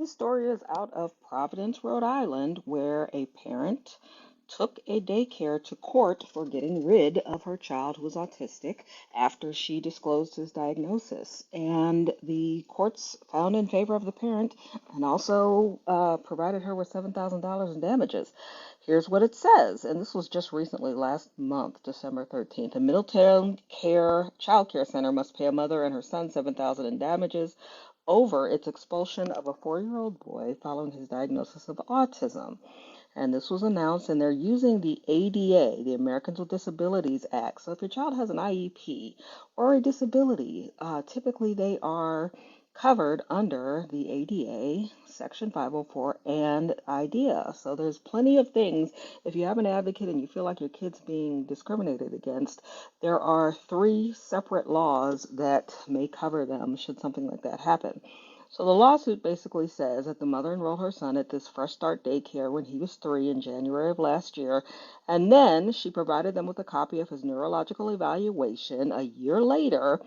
This story is out of Providence, Rhode Island, where a parent took a daycare to court for getting rid of her child who was autistic after she disclosed his diagnosis. And the courts found in favor of the parent and also provided her with $7,000 in damages. Here's what it says, and this was just recently, last month, December 13th. A Middletown Child Care Center must pay a mother and her son $7,000 in damages over its expulsion of a 4-year-old boy following his diagnosis of autism. And this was announced, and they're using the ADA, the Americans with Disabilities Act. So if your child has an IEP or a disability, typically they are covered under the ADA, Section 504, and IDEA. So there's plenty of things. If you have an advocate and you feel like your kid's being discriminated against, there are 3 separate laws that may cover them should something like that happen. So the lawsuit basically says that the mother enrolled her son at this Fresh Start daycare when he was 3 in January of last year, and then she provided them with a copy of his neurological evaluation a year later,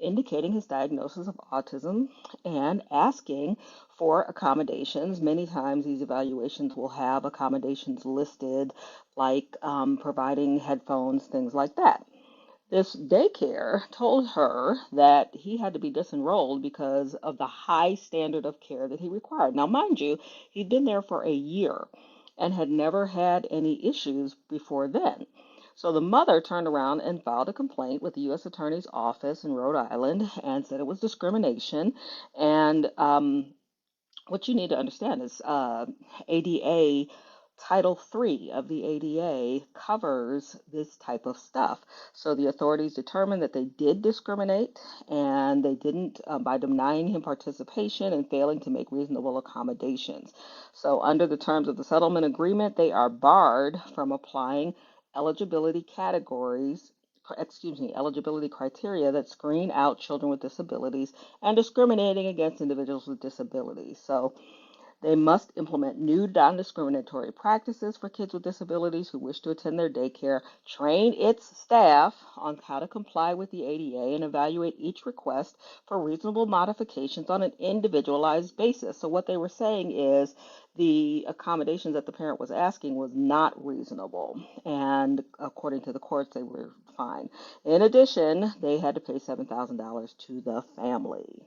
indicating his diagnosis of autism and asking for accommodations. Many times these evaluations will have accommodations listed, like providing headphones, things like that. This daycare told her that he had to be disenrolled because of the high standard of care that he required. Now, mind you, he'd been there for a year and had never had any issues before then. So the mother turned around and filed a complaint with the U.S. Attorney's Office in Rhode Island and said it was discrimination. And what you need to understand is ADA Title III of the ADA covers this type of stuff. So the authorities determined that they did discriminate and they didn't by denying him participation and failing to make reasonable accommodations. So under the terms of the settlement agreement, they are barred from applying eligibility categories eligibility criteria that screen out children with disabilities and discriminating against individuals with disabilities. So they must implement new non-discriminatory practices for kids with disabilities who wish to attend their daycare, train its staff on how to comply with the ADA, and evaluate each request for reasonable modifications on an individualized basis. So what they were saying is the accommodations that the parent was asking was not reasonable, and according to the courts, they were fine. In addition, they had to pay $7,000 to the family.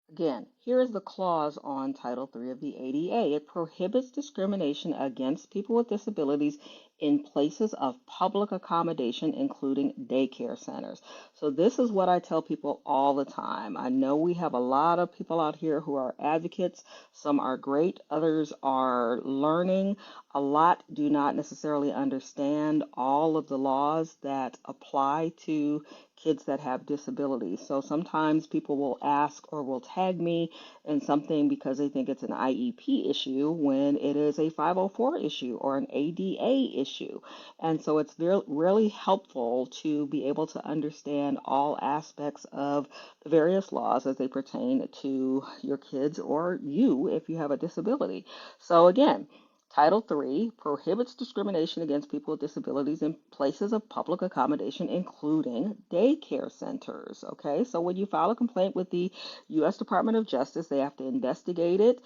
Again, here is the clause on Title III of the ADA. It prohibits discrimination against people with disabilities in places of public accommodation, including daycare centers. So this is what I tell people all the time. I know we have a lot of people out here who are advocates. Some are great, others are learning. A lot do not necessarily understand all of the laws that apply to kids that have disabilities. So sometimes people will ask or will tag me in something because they think it's an IEP issue when it is a 504 issue or an ADA issue. And so it's really helpful to be able to understand all aspects of the various laws as they pertain to your kids or you if you have a disability. So again, Title III prohibits discrimination against people with disabilities in places of public accommodation, including daycare centers. Okay, so when you file a complaint with the U.S. Department of Justice, they have to investigate it.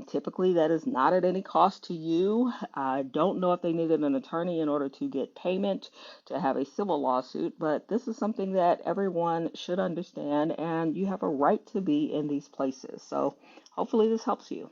Typically, that is not at any cost to you. I don't know if they needed an attorney in order to get payment to have a civil lawsuit, but this is something that everyone should understand, and you have a right to be in these places. So hopefully, this helps you.